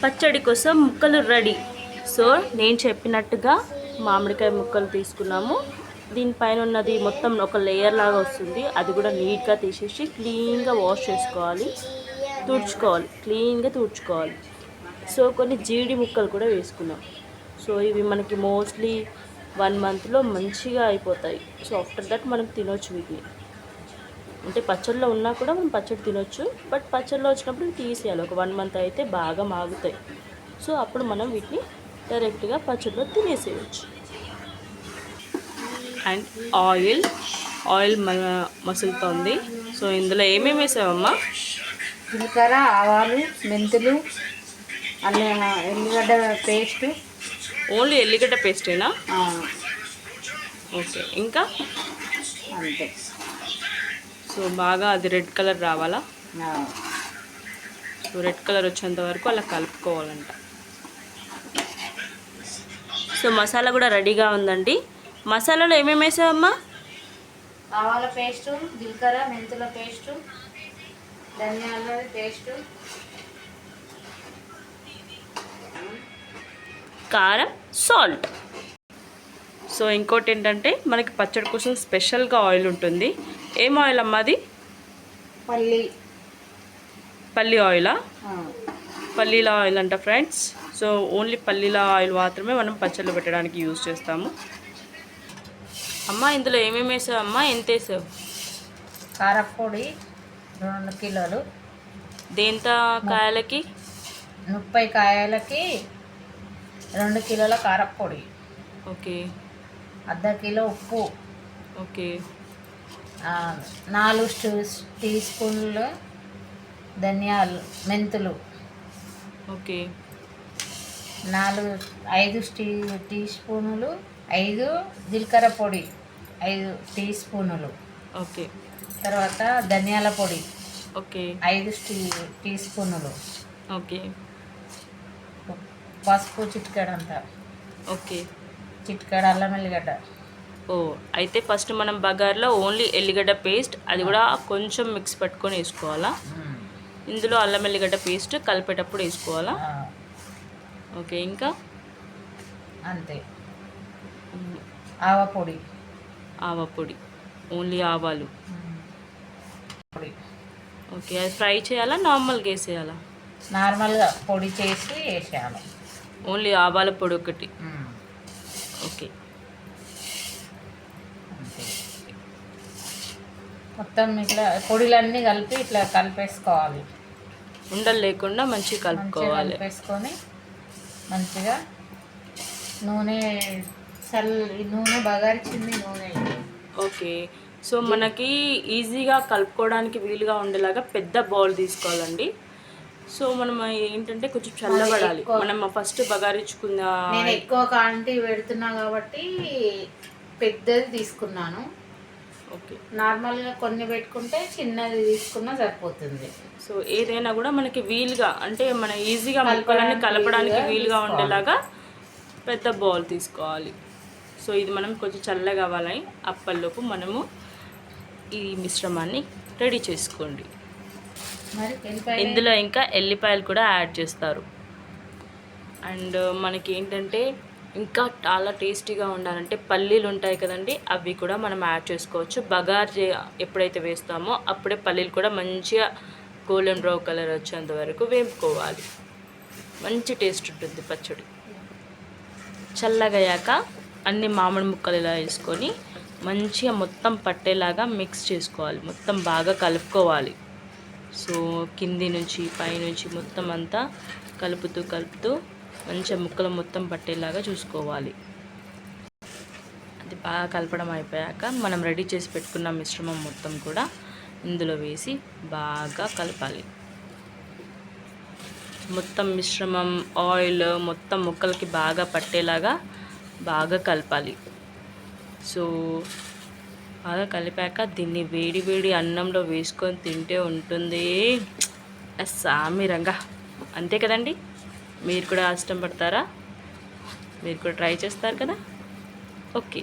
పచ్చడి కోసం ముక్కలు రెడీ. సో నేను చెప్పినట్టుగా మామిడికాయ ముక్కలు తీసుకున్నాము. దీనిపైన ఉన్నది మొత్తం ఒక లేయర్ లాగా వస్తుంది. అది కూడా నీట్గా తీసేసి క్లీన్గా వాష్ చేసుకోవాలి, తుడుచుకోవాలి, క్లీన్గా తుడుచుకోవాలి. సో కొన్ని జీడి ముక్కలు కూడా వేసుకున్నాం. సో ఇవి మనకి మోస్ట్లీ 1 మంత్లో మంచిగా అయిపోతాయి. సో ఆఫ్టర్ దట్ మనం తినొచ్చు వీటిని. అంటే పచ్చడిలో ఉన్నా కూడా మనం పచ్చడి తినొచ్చు, బట్ పచ్చడిలో వచ్చినప్పుడు తీసేయాలి. ఒక 1 మంత్ అయితే బాగా మాగుతాయి. సో అప్పుడు మనం వీటిని డైరెక్ట్గా పచ్చడిలో తినేసేయచ్చు. అండ్ ఆయిల్ మసులుతోంది. సో ఇందులో ఏమేమి వేసావమ్మా? జీలకర్ర, ఆవాలు, మెంతులు, ఎల్లిగడ్డ పేస్ట్. ఓన్లీ ఎల్లిగడ్డ పేస్టేనా? ఓకే, ఇంకా అంతే. సో బాగా అది రెడ్ కలర్ రావాలా? సో రెడ్ కలర్ వచ్చేంత వరకు అలా కలుపుకోవాలంట. సో మసాలా కూడా రెడీగా ఉందండి. మసాలాలో ఏమేమి వేసావమ్మా? ఆవాల పేస్టు, జీలకర్ర, మెంతుల పేస్టు, ధనియాల పేస్టు, కారం, సాల్ట్. సో ఇంకోటి ఏంటంటే మనకి పచ్చడి కోసం స్పెషల్గా ఆయిల్ ఉంటుంది. ఏం ఆయిల్ అమ్మా అది? పల్లి ఆయిలా? పల్లీల ఆయిల్ అంట ఫ్రెండ్స్. సో ఓన్లీ పల్లీల ఆయిల్ మాత్రమే మనం పచ్చళ్ళు పెట్టడానికి యూజ్ చేస్తాము. అమ్మ ఇందులో ఏమేమి వేసావు అమ్మా? ఎంత వేసావు? కారపొడి 2 కిలోలు. దేంత కాయలకి? 30 కాయలకి 2 కిలోల కారపొడి. ఓకే. 1/2 కిలో ఉప్పు. ఓకే. 4 టీ స్పూన్లు ధనియాలు, మెంతులు. ఓకే. 5 టీ స్పూనులు, 5 జీలకర్ర పొడి, 5 టీ స్పూనులు. ఓకే. తర్వాత ధనియాల పొడి. ఓకే. 5 టీ స్పూనులు. ఓకే. పసుపు చిటికెడంతా. ఓకే. చిటికెడ అల్లం ఎల్లిగడ్డ. అయితే ఫస్ట్ మనం బగార్లో ఓన్లీ ఎల్లిగడ్డ పేస్ట్, అది కూడా కొంచెం మిక్స్ పెట్టుకొని వేసుకోవాలా? ఇందులో అల్లం ఎల్లిగడ్డ పేస్ట్ కలిపేటప్పుడు వేసుకోవాలా? ఓకే. ఇంకా అంతే. ఆవపొడి. ఆవపొడి, ఓన్లీ ఆవాలు. పొడి. ఓకే. అది ఫ్రై చేయాలా, నార్మల్గా వేసేయాలా? నార్మల్గా పొడి చేసి వేసేయాలి. ఓన్లీ ఆవాల పొడి ఒకటి. ఓకే. మొత్తం ఇట్లా పొడిలన్నీ కలిపి ఇట్లా కలిపేసుకోవాలి. ఉండలు లేకుండా మంచిగా కలుపుకోవాలి. కలిపేసుకొని మంచిగా నూనె బగారిచ్చింది నూనె. ఓకే. సో మనకి ఈజీగా కలుపుకోవడానికి వీలుగా ఉండేలాగా పెద్ద బౌల్ తీసుకోవాలండి. సో మనం ఏంటంటే కొంచెం చల్లబడాలి. మనం ఫస్ట్ బగారించుకున్న, నేను ఎక్కువ క్వాంటిటీ పెడుతున్నా కాబట్టి పెద్దది తీసుకున్నాను. ఓకే. నార్మల్గా కొన్ని పెట్టుకుంటే చిన్నది తీసుకున్నా సరిపోతుంది. సో ఏదైనా కూడా మనకి వీలుగా, అంటే మన ఈజీగా ముక్కలన్నీ కలపడానికి వీలుగా ఉండేలాగా పెద్ద బౌల్ తీసుకోవాలి. సో ఇది మనం కొంచెం చల్లగా అవ్వాలని అప్పల్లోపు మనము ఈ మిశ్రమాన్ని రెడీ చేసుకోండి. ఇందులో ఇంకా ఎల్లిపాయలు కూడా యాడ్ చేస్తారు. అండ్ మనకి ఏంటంటే ఇంకా చాలా టేస్టీగా ఉండాలంటే పల్లీలు ఉంటాయి కదండి, అవి కూడా మనం యాడ్ చేసుకోవచ్చు. బగార్ ఎప్పుడైతే వేస్తామో అప్పుడే పల్లీలు కూడా మంచిగా గోల్డెన్ బ్రౌన్ కలర్ వచ్చేంత వరకు వేపుకోవాలి. మంచి టేస్ట్ ఉంటుంది పచ్చడి. చల్లగయ్యాక అన్ని మామిడి ముక్కలు ఇలా వేసుకొని మంచిగా మొత్తం పట్టేలాగా మిక్స్ చేసుకోవాలి. మొత్తం బాగా కలుపుకోవాలి. సో కింది నుంచి పైనుంచి మొత్తం అంతా కలుపుతూ మంచిగా ముక్కలు మొత్తం పట్టేలాగా చూసుకోవాలి. అది బాగా కలపడం అయిపోయాక మనం రెడీ చేసి పెట్టుకున్న మిశ్రమం మొత్తం కూడా ఇందులో వేసి బాగా కలపాలి. మొత్తం మిశ్రమం ఆయిల్ మొత్తం ముక్కలకి బాగా పట్టేలాగా బాగా కలపాలి. సో బాగా కలిపాక దీన్ని వేడి అన్నంలో వేసుకొని తింటే ఉంటుంది సామిరంగా. అంతే కదండి. మీరు కూడా ఇష్టపడతారా? మీరు కూడా ట్రై చేస్తారు కదా? ఓకే.